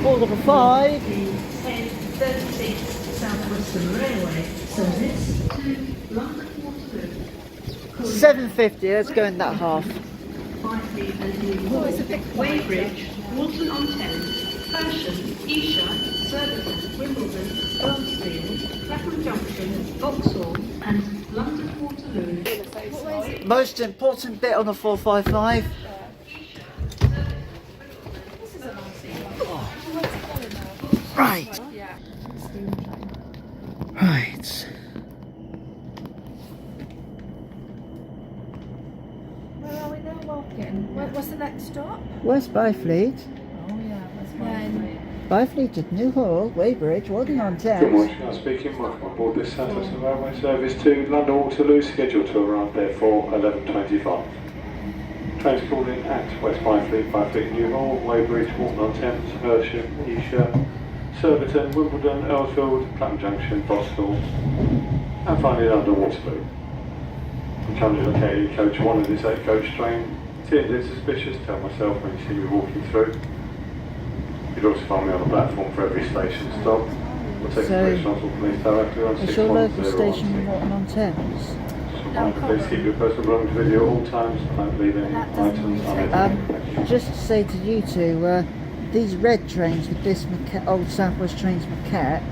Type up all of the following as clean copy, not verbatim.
5. 10:36 South Western Railway service to London Waterloo. 7:50, let's go in that half. Byfleet and New Hall, Weybridge, Walton on Thames, Persham, Esher, Surbiton, Wimbledon, Elmsfield, Clapham Junction, Vauxhall and London Waterloo. Most important bit on the 455. Right. Right. Where are we now walking? What's the next stop? Where's Byfleet? Oh yeah, that's Byfleet. Byfleet at New Hall, Weybridge, Walton on Good Thames. morning, I'm speaking. Welcome on board this South Western Railway service to London Waterloo, scheduled to arrive there for 11:25. Trains calling at West Byfleet, Byfleet New Hall, Weybridge, Walton on Thames, Persham, Esher, Surbiton, Wimbledon, Earlsfield, Clapham Junction, Vauxhall, and finally London Waterloo. I'm currently located in coach 1 of this 8-coach train. Seeing it's suspicious, tell myself when you see me walking through. You'd also find me on the platform for every station stop. We'll take So, the responsible police directly on It's your local 610. station, Walton on Thames. Just a reminder, please keep your personal belongings with you at all times. Don't leave any items unattended. Just to say to you two, these red trains with this old South West Trains maquette,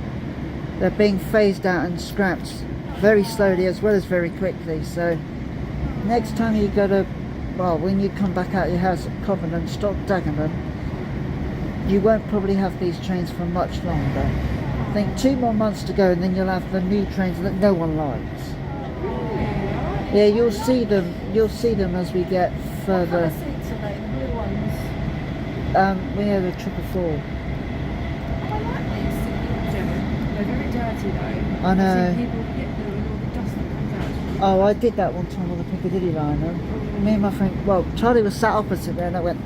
they're being phased out and scrapped very slowly as well as very quickly. So next time you go to, well, when you come back out of your house at Covenant, stop Dagenham, you won't probably have these trains for much longer. I think 2 more months to go and then you'll have the new trains that no one likes. Yeah, you'll see them as we get further. What seats are they? The blue ones? We have a 444. I like these seats. They're very dirty though. I know. See people hit them and all the dust that comes out. Oh, I did that one time on the Piccadilly line. Me and my friend, well, Charlie was sat opposite there and I went,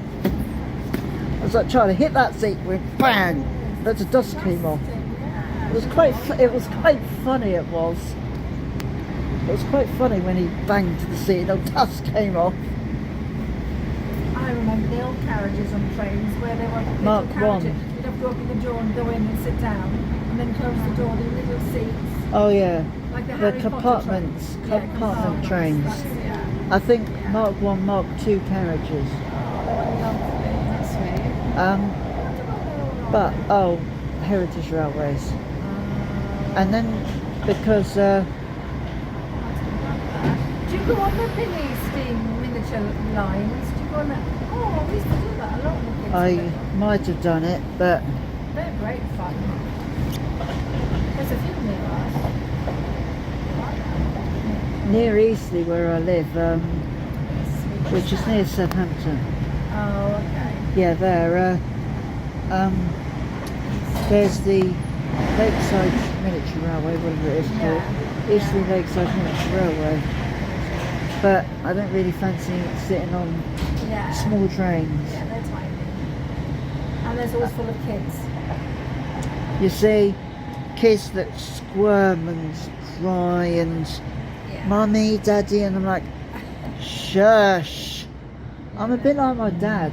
I was like, Charlie, hit that seat, went bang! Loads of dust came off. It was quite funny, it was. It was quite funny when he banged to the seat and the dust came off. I remember the old carriages on trains where they were little Mark carriages. 1. You'd have to open the door and go in and sit down and then close the door, the little seats. Oh yeah, Like the the Harry Potter compartments, trains. Yeah, compartment trains. Yeah. I think Mark 1, Mark 2 carriages. That's sweet. But, oh, Heritage Railways. And then, because, Do you go on the Penny steam miniature lines? Do you go on that? Oh, we used to do that a lot with kids. I might have done it, but They're great fun. There's a few near us. near Eastleigh where I live, which is near Southampton. Oh, okay. Yeah, there. There's the Lakeside Miniature Railway, whatever it is called. Eastleigh Lakeside Miniature Railway. But I don't really fancy sitting on Yeah. small trains. Yeah, they're tiny. And there's always full of kids. You see kids that squirm and cry and Yeah. mummy, daddy, and I'm like, shush. I'm a bit like my dad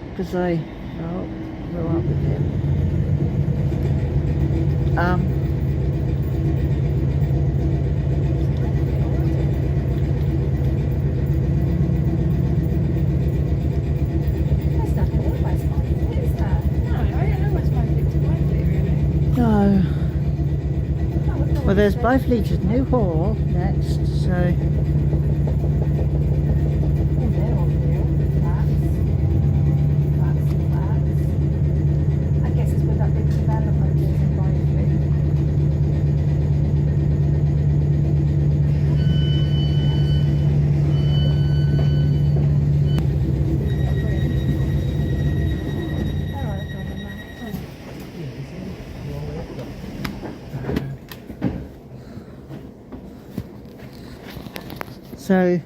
because I grew up with him. There's nothing in West Byfleet, is there? No, I don't know what's Byfleet to Byfleet really. No. I wouldn't know Well, what there's it says. Byfleet at New Hall next, so Oh, they're all new. Flats and flats. I guess it's where that big development is in Byfleet. All right, go on, Matt. So,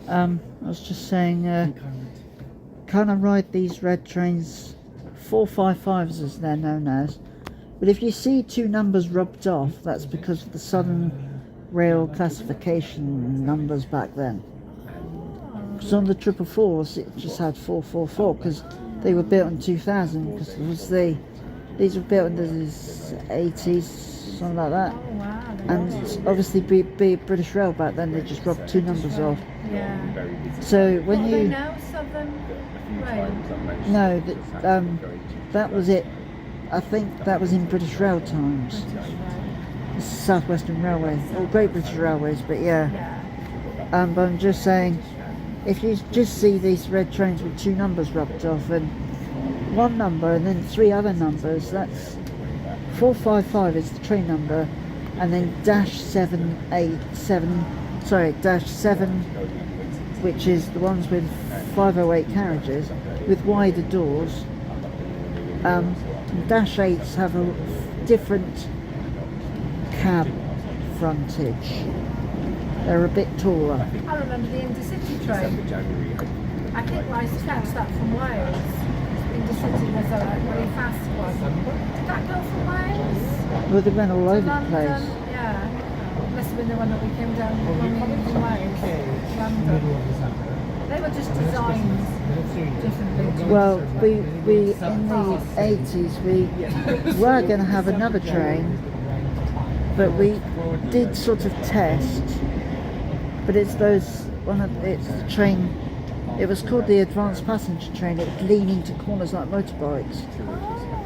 I was just saying, can I ride these red trains, 455s as they're known as, but if you see 2 numbers rubbed off, that's because of the Southern Rail classification numbers back then. Because on the 444s it just had 444 because they were built in 2000. Because it was these were built in the 80s, something like that. Oh wow. And obviously, be British Rail back then, they just rubbed 2 numbers off. Yeah. So when What are they you now? Southern Rail? no, that was it. I think that was in British Rail times. South Western Railway or Great British Railways, but yeah. But I'm just saying, if you just see these red trains with 2 numbers rubbed off and 1 number and then 3 other numbers, that's 455 is the train number, and then -7, which is the ones with 508 carriages with wider doors. -8s have a different cab frontage. They're a bit taller. I remember the intercity train. I think I used to catch that from Wales. Intercity was a really fast one. Did that go from Wales? Well, they went all To over the London? place. Yeah. Must have been the one that we came down when we were in Wales. London. They were just designed differently. Well, we in the 80s we were going to have another train, but we did sort of test. But it's it's the train. It was called the advanced passenger train. It would lean into corners like motorbikes.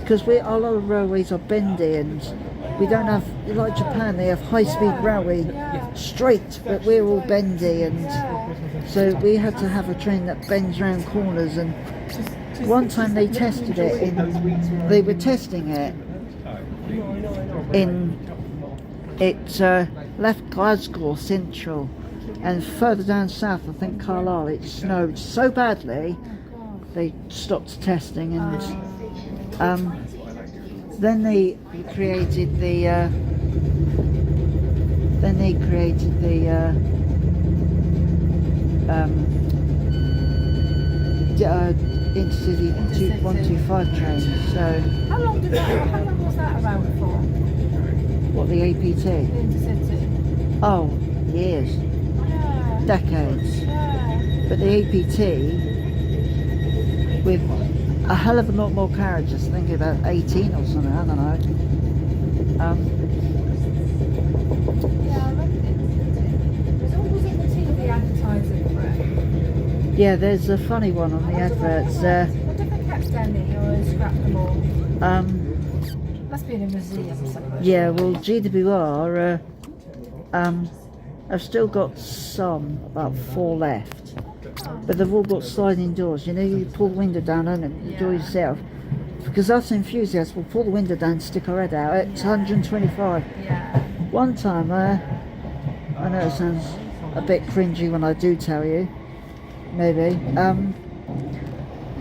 Because our lot of railways are bendy, and we don't have, like Japan, they have high-speed railway straight, but we're all bendy, and so we had to have a train that bends round corners. And one time they tested it they were testing it in, left Glasgow Central, and further down south, I think Carlisle, it snowed so badly they stopped testing, and then they created the intercity 125 train. So How long was that around for? what, the APT? The intercity? Oh, years, Yeah. decades. Yeah. But the APT, with a hell of a lot more carriages, I think about 18 or something, I don't know. Yeah, I remember the intercity. There's always in the TV advertising for it. Yeah, there's a funny one on the adverts. What did they catch any or they scrapped them all? Must be in a museum somewhere. Yeah, well, GWR I've still got some, about 4 left, but they've all got sliding doors. You know, you pull the window down and the door yourself. Because us enthusiasts will pull the window down, stick our head out. It's 125. Yeah. One time, I know it sounds a bit cringy when I do tell you, maybe.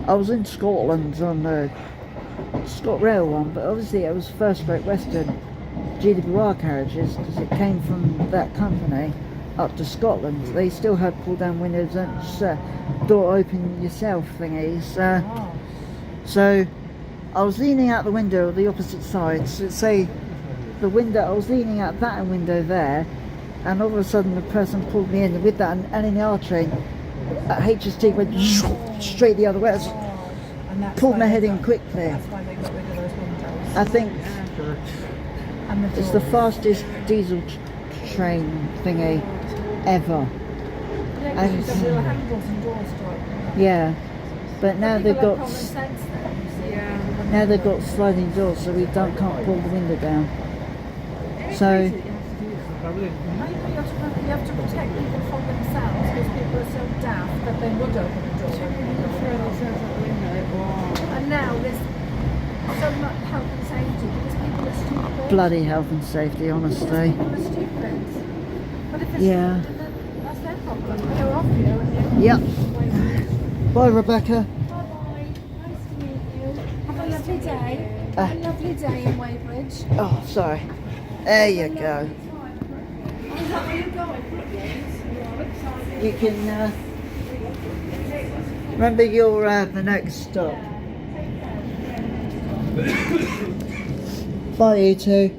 I was in Scotland on the ScotRail one, but obviously it was first Great Western GWR carriages, because it came from that company up to Scotland. They still had pull down windows and door open yourself thingies. So I was leaning out the window of the opposite side, so say the window, I was leaning out that window there, and all of a sudden the person pulled me in with that, and in our train at HST went straight the other way. And that's Pulled why my they head in got- quickly. That's why they got rid of those windows. I think And the it's the doors. fastest diesel train thingy ever. Yeah, 'cause you've got little handles and doors to open. Yeah, but now People they've have got common sense then, you see. now they've got sliding doors, so we can't pull the window down. So Maybe you have to protect people from themselves, because people are so daft that they would open the door. And now there's so much health and safety because people are stupid. bloody health and safety, honestly. People are stupid. But if it's Yeah. then that's their problem. They're off you and Yep. Bye, Rebecca. Bye-bye. Nice to meet you. Have a lovely day. Ah. Have a lovely day in Weybridge. Oh, sorry. There you go. Is that where you're going? You can remember your the next stop. Bye, you two.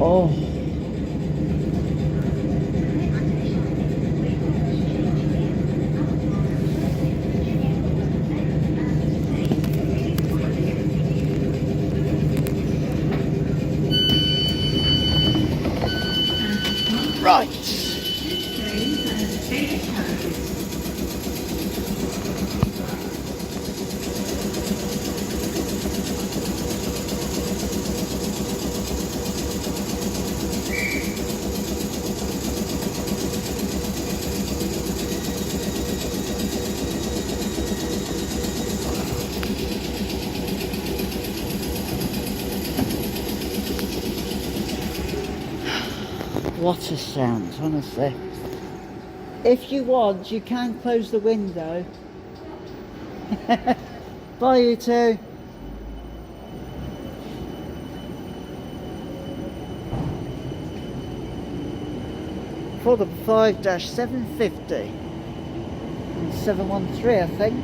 Oh. Right. This train has 8 carriages. What a sound, honestly. If you want, you can close the window. Bye, you two. For the 5-750 and 713, I think.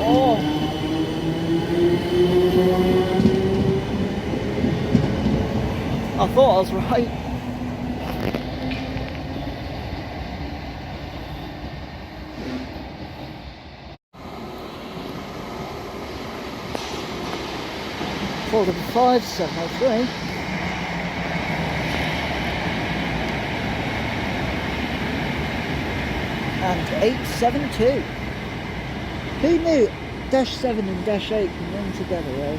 Oh. I thought I was right. For the 5703 and 872. Who knew dash 7 and dash 8 can run together, eh?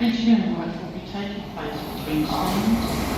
Engineering work will be taking place between stands